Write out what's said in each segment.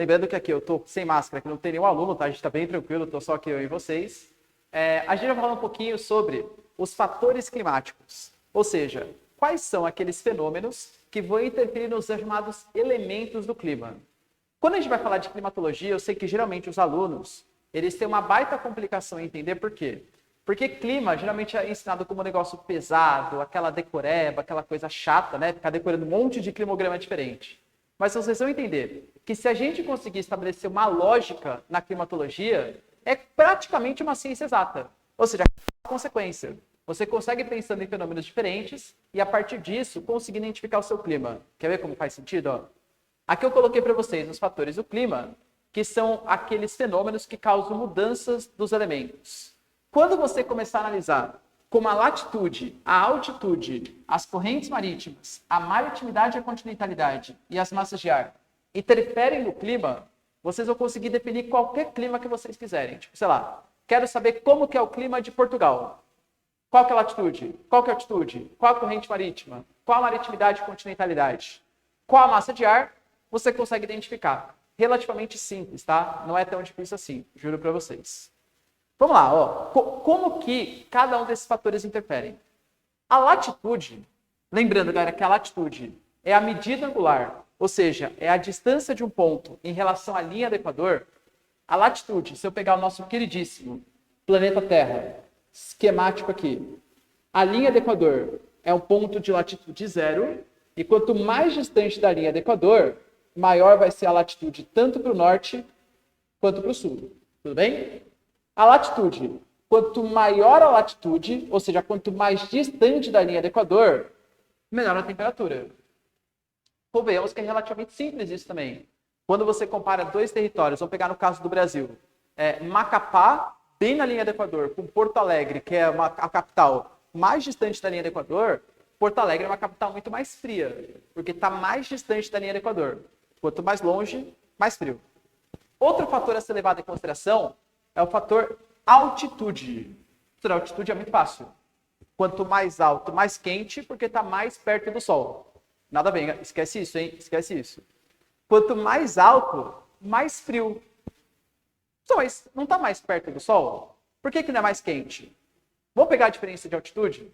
lembrando que aqui eu estou sem máscara, que não tem nenhum aluno, tá? A gente está bem tranquilo, estou só aqui eu e vocês. A gente vai falar um pouquinho sobre os fatores climáticos, ou seja, quais são aqueles fenômenos que vão interferir nos chamados elementos do clima. Quando a gente vai falar de climatologia, eu sei que geralmente os alunos, eles têm uma baita complicação em entender por quê. Porque clima geralmente é ensinado como um negócio pesado, aquela decoreba, aquela coisa chata, né? Ficar decorando um monte de climograma diferente. Mas vocês vão entender que se a gente conseguir estabelecer uma lógica na climatologia, é praticamente uma ciência exata. Ou seja, a consequência. Você consegue pensando em fenômenos diferentes e, a partir disso, conseguir identificar o seu clima. Quer ver como faz sentido? Ó? Aqui eu coloquei para vocês os fatores do clima, que são aqueles fenômenos que causam mudanças dos elementos. Quando você começar a analisar como a latitude, a altitude, as correntes marítimas, a maritimidade e a continentalidade e as massas de ar interferem no clima, vocês vão conseguir definir qualquer clima que vocês quiserem. Tipo, sei lá, quero saber como que é o clima de Portugal. Qual que é a latitude? Qual que é a altitude? Qual a corrente marítima? Qual a maritimidade e continentalidade? Qual a massa de ar? Você consegue identificar. Relativamente simples, tá? Não é tão difícil assim, juro para vocês. Vamos lá, ó. Como que cada um desses fatores interferem? A latitude, lembrando, galera, que a latitude é a medida angular, ou seja, é a distância de um ponto em relação à linha do Equador. A latitude, se eu pegar o nosso queridíssimo planeta Terra, esquemático aqui, a linha do Equador é um ponto de latitude zero, e quanto mais distante da linha do Equador, maior vai ser a latitude tanto para o norte quanto para o sul. Tudo bem? A latitude, quanto maior a latitude, ou seja, quanto mais distante da linha do Equador, menor a temperatura. Convenhamos que é relativamente simples isso também. Quando você compara dois territórios, vamos pegar no caso do Brasil, Macapá, bem na linha do Equador, com Porto Alegre, que é a capital mais distante da linha do Equador, Porto Alegre é uma capital muito mais fria, porque está mais distante da linha do Equador. Quanto mais longe, mais frio. Outro fator a ser levado em consideração é o fator altitude. A altitude é muito fácil. Quanto mais alto, mais quente, porque está mais perto do sol. Nada bem, esquece isso, hein? Esquece isso. Quanto mais alto, mais frio. Mas não está mais perto do sol? Por que não é mais quente? Vamos pegar a diferença de altitude?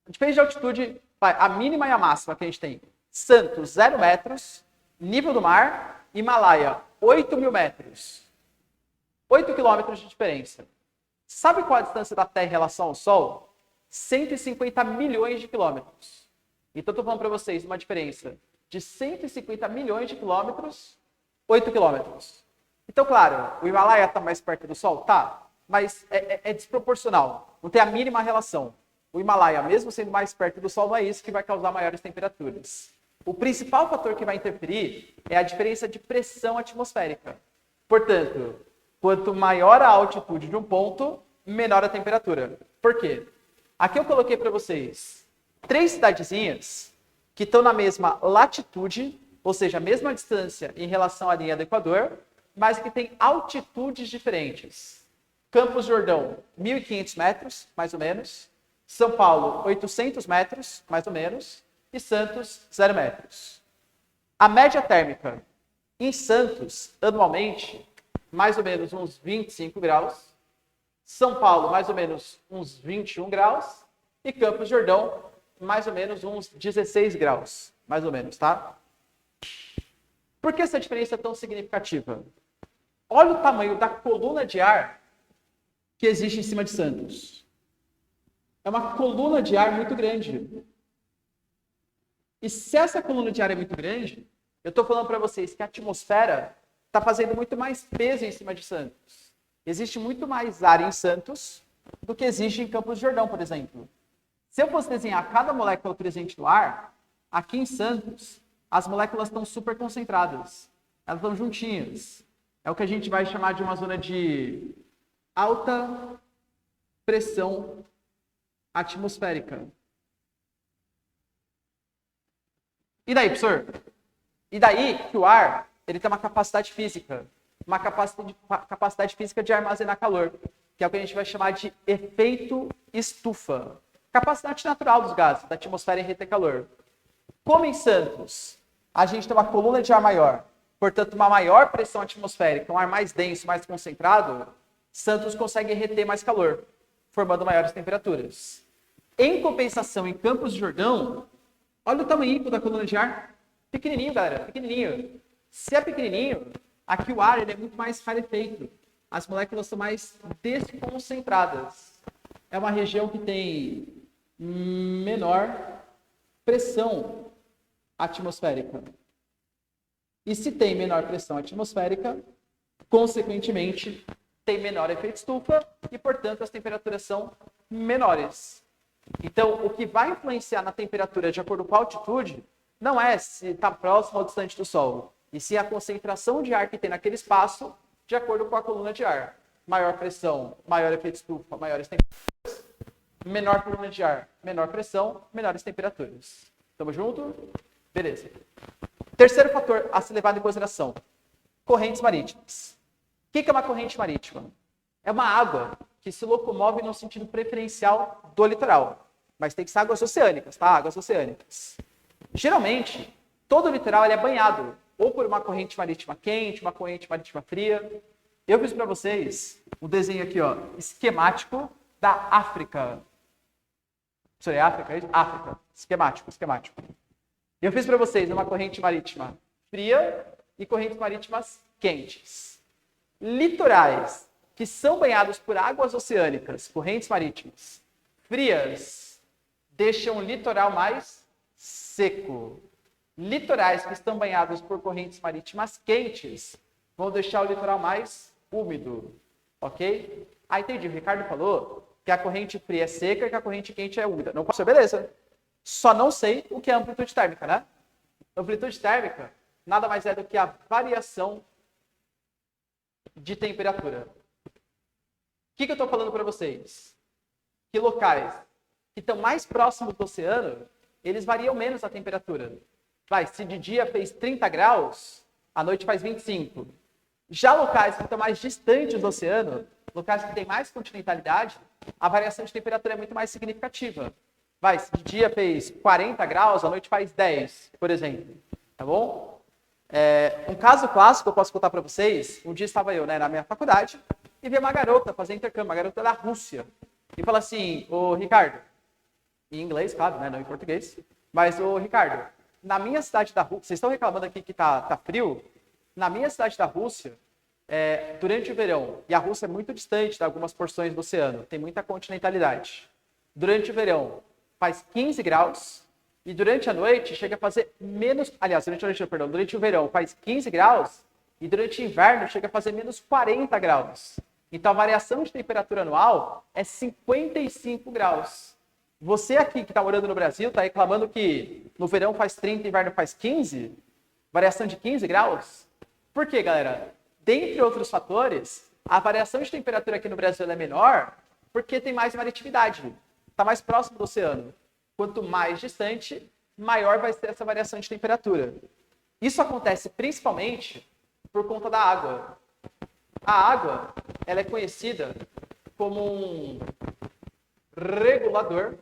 A diferença de altitude, a mínima e a máxima que a gente tem. Santos, 0 metros. Nível do mar, Himalaia, 8.000 metros. 8 quilômetros de diferença. Sabe qual a distância da Terra em relação ao Sol? 150 milhões de quilômetros. Então, estou falando para vocês uma diferença de 150 milhões de quilômetros, 8 quilômetros. Então, claro, o Himalaia está mais perto do Sol? Tá, mas é desproporcional. Não tem a mínima relação. O Himalaia, mesmo sendo mais perto do Sol, não é isso que vai causar maiores temperaturas. O principal fator que vai interferir é a diferença de pressão atmosférica. Portanto, quanto maior a altitude de um ponto, menor a temperatura. Por quê? Aqui eu coloquei para vocês 3 cidadezinhas que estão na mesma latitude, ou seja, a mesma distância em relação à linha do Equador, mas que têm altitudes diferentes. Campos do Jordão, 1.500 metros, mais ou menos. São Paulo, 800 metros, mais ou menos. E Santos, 0 metros. A média térmica em Santos, anualmente, mais ou menos uns 25 graus. São Paulo, mais ou menos uns 21 graus. E Campos do Jordão, mais ou menos uns 16 graus. Mais ou menos, tá? Por que essa diferença é tão significativa? Olha o tamanho da coluna de ar que existe em cima de Santos. É uma coluna de ar muito grande. E se essa coluna de ar é muito grande, eu estou falando para vocês que a atmosfera está fazendo muito mais peso em cima de Santos. Existe muito mais ar em Santos do que existe em Campos do Jordão, por exemplo. Se eu fosse desenhar cada molécula presente no ar, aqui em Santos, as moléculas estão super concentradas. Elas estão juntinhas. É o que a gente vai chamar de uma zona de alta pressão atmosférica. E daí, professor? E daí que o ar ele tem uma capacidade física. Uma capacidade física de armazenar calor. Que é o que a gente vai chamar de efeito estufa. Capacidade natural dos gases, da atmosfera em reter calor. Como em Santos, a gente tem uma coluna de ar maior portanto, uma maior pressão atmosférica, um ar mais denso, mais concentrado, Santos consegue reter mais calor, formando maiores temperaturas. Em compensação, em Campos do Jordão, olha o tamanho da coluna de ar. Pequenininho, galera, pequenininho. Se é pequenininho, aqui o ar ele é muito mais rarefeito. As moléculas são mais desconcentradas. É uma região que tem menor pressão atmosférica. E se tem menor pressão atmosférica, consequentemente, tem menor efeito estufa e, portanto, as temperaturas são menores. Então, o que vai influenciar na temperatura de acordo com a altitude não é se está próximo ou distante do Sol, e sim a concentração de ar que tem naquele espaço de acordo com a coluna de ar. Maior pressão, maior efeito estufa, maiores temperaturas. Menor coluna de ar, menor pressão, menores temperaturas. Tamo junto? Beleza. Terceiro fator a ser levado em consideração: correntes marítimas. O que é uma corrente marítima? É uma água que se locomove no sentido preferencial do litoral. Mas tem que ser águas oceânicas, tá? Águas oceânicas. Geralmente, todo o litoral ele é banhado ou por uma corrente marítima quente, uma corrente marítima fria. Eu fiz para vocês um desenho aqui, ó, esquemático da África. Isso é África? É isso? África. Esquemático. Eu fiz para vocês uma corrente marítima fria e correntes marítimas quentes. Litorais que são banhados por águas oceânicas, correntes marítimas frias, deixam o litoral mais seco. Litorais que estão banhados por correntes marítimas quentes vão deixar o litoral mais úmido, ok? Ah, entendi. O Ricardo falou que a corrente fria é seca e que a corrente quente é úmida. Não posso ser, beleza. Só não sei o que é amplitude térmica, né? Amplitude térmica nada mais é do que a variação de temperatura. O que eu estou falando para vocês? Que locais que estão mais próximos do oceano, eles variam menos a temperatura. Se de dia fez 30 graus, à noite faz 25. Já locais que estão mais distantes do oceano, locais que têm mais continentalidade, a variação de temperatura é muito mais significativa. Se de dia fez 40 graus, à noite faz 10, por exemplo. Tá bom? Um caso clássico que eu posso contar para vocês, um dia estava eu, na minha faculdade, e vi uma garota fazer intercâmbio, uma garota da Rússia. E fala assim: ô Ricardo, em inglês, claro, não em português, mas ô Ricardo, na minha cidade da Rússia, vocês estão reclamando aqui que tá frio? Na minha cidade da Rússia, durante o verão, e a Rússia é muito distante de algumas porções do oceano, tem muita continentalidade. Durante o verão, faz 15 graus, e durante a noite chega a fazer menos... Aliás, durante o verão faz 15 graus, e durante o inverno chega a fazer menos 40 graus. Então, a variação de temperatura anual é 55 graus. Você aqui que está morando no Brasil, está reclamando que no verão faz 30 e no inverno faz 15? Variação de 15 graus? Por quê, galera? Dentre outros fatores, a variação de temperatura aqui no Brasil é menor porque tem mais maritividade. Está mais próximo do oceano. Quanto mais distante, maior vai ser essa variação de temperatura. Isso acontece principalmente por conta da água. A água, ela é conhecida como um regulador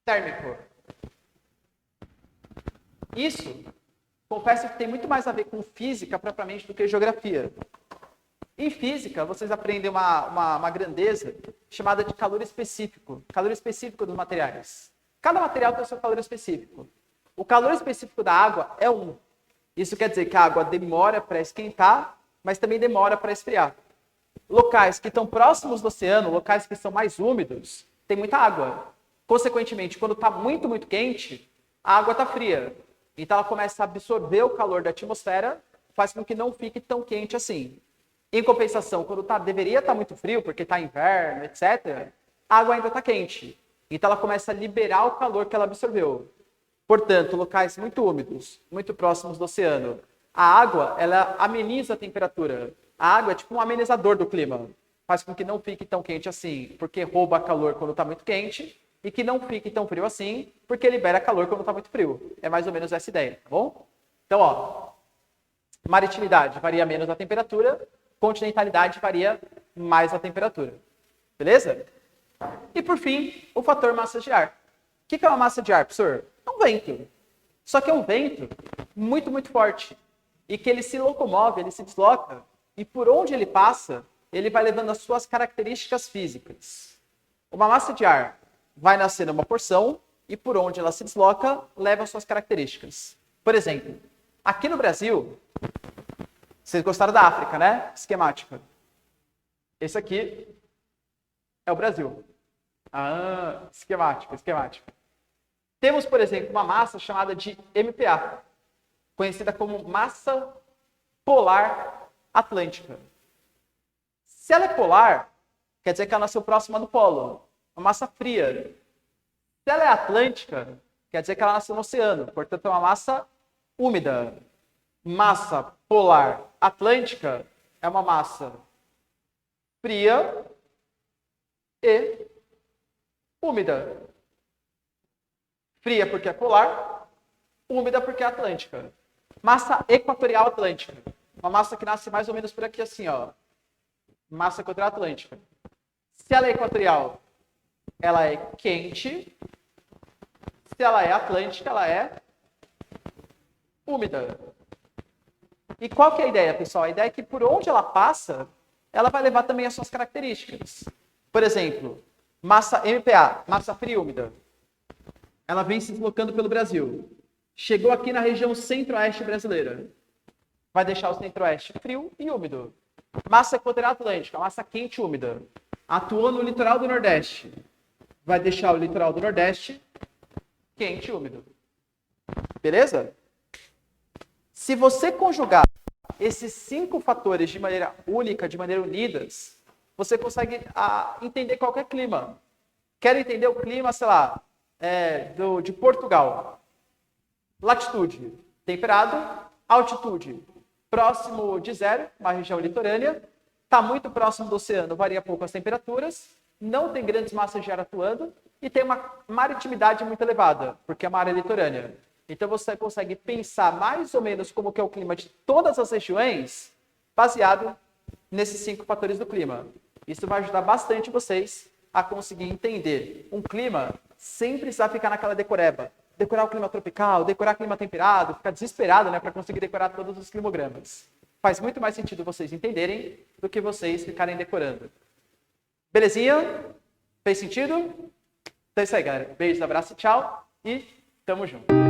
térmico. Isso, confesso que tem muito mais a ver com física propriamente do que geografia. Em física, vocês aprendem uma grandeza chamada de calor específico dos materiais. Cada material tem o seu calor específico. O calor específico da água é 1. Isso quer dizer que a água demora para esquentar, mas também demora para esfriar. Locais que estão próximos do oceano, locais que são mais úmidos, tem muita água. Consequentemente, quando está muito, muito quente, a água está fria. Então, ela começa a absorver o calor da atmosfera, faz com que não fique tão quente assim. Em compensação, quando deveria estar muito frio, porque está inverno, etc., a água ainda está quente. Então, ela começa a liberar o calor que ela absorveu. Portanto, locais muito úmidos, muito próximos do oceano, a água, ela ameniza a temperatura. A água é tipo um amenizador do clima. Faz com que não fique tão quente assim, porque rouba calor quando está muito quente, e que não fique tão frio assim, porque libera calor quando está muito frio. É mais ou menos essa ideia, tá bom? Então, maritimidade varia menos a temperatura, continentalidade varia mais a temperatura. Beleza? E por fim, o fator massa de ar. O que é uma massa de ar, professor? É um vento. Só que é um vento muito, muito forte. E que ele se locomove, ele se desloca, e por onde ele passa, ele vai levando as suas características físicas. Uma massa de ar vai nascer numa porção, e por onde ela se desloca, leva as suas características. Por exemplo, aqui no Brasil, vocês gostaram da África, né? Esquemática. Esse aqui é o Brasil. Ah, esquemática. Temos, por exemplo, uma massa chamada de MPA, conhecida como massa polar atlântica. Se ela é polar, quer dizer que ela nasceu próxima do polo, uma massa fria. Se ela é atlântica, quer dizer que ela nasceu no oceano, portanto é uma massa úmida. Massa polar atlântica é uma massa fria e úmida. Fria porque é polar, úmida porque é atlântica. Massa equatorial atlântica. Uma massa que nasce mais ou menos por aqui assim, ó. Massa equatorial atlântica. Se ela é equatorial, ela é quente. Se ela é atlântica, ela é úmida. E qual que é a ideia, pessoal? A ideia é que por onde ela passa, ela vai levar também as suas características. Por exemplo, massa MPA, massa fria e úmida. Ela vem se deslocando pelo Brasil. Chegou aqui na região centro-oeste brasileira. Vai deixar o centro-oeste frio e úmido. Massa equatorial atlântica, massa quente e úmida. Atuou no litoral do Nordeste. Vai deixar o litoral do Nordeste quente e úmido. Beleza? Se você conjugar esses 5 fatores de maneira única, de maneira unidas, você consegue entender qualquer clima. Quero entender o clima, sei lá, de Portugal. Latitude, temperado. Altitude, próximo de zero, uma região litorânea. Está muito próximo do oceano, varia pouco as temperaturas. Não tem grandes massas de ar atuando. E tem uma maritimidade muito elevada, porque é uma área litorânea. Então você consegue pensar mais ou menos como que é o clima de todas as regiões, baseado nesses 5 fatores do clima. Isso vai ajudar bastante vocês a conseguir entender um clima sem precisar ficar naquela decoreba. Decorar o clima tropical, decorar o clima temperado, ficar desesperado, né, para conseguir decorar todos os climogramas. Faz muito mais sentido vocês entenderem do que vocês ficarem decorando. Belezinha? Fez sentido? Então é isso aí, galera. Beijos, abraço, tchau e tamo junto.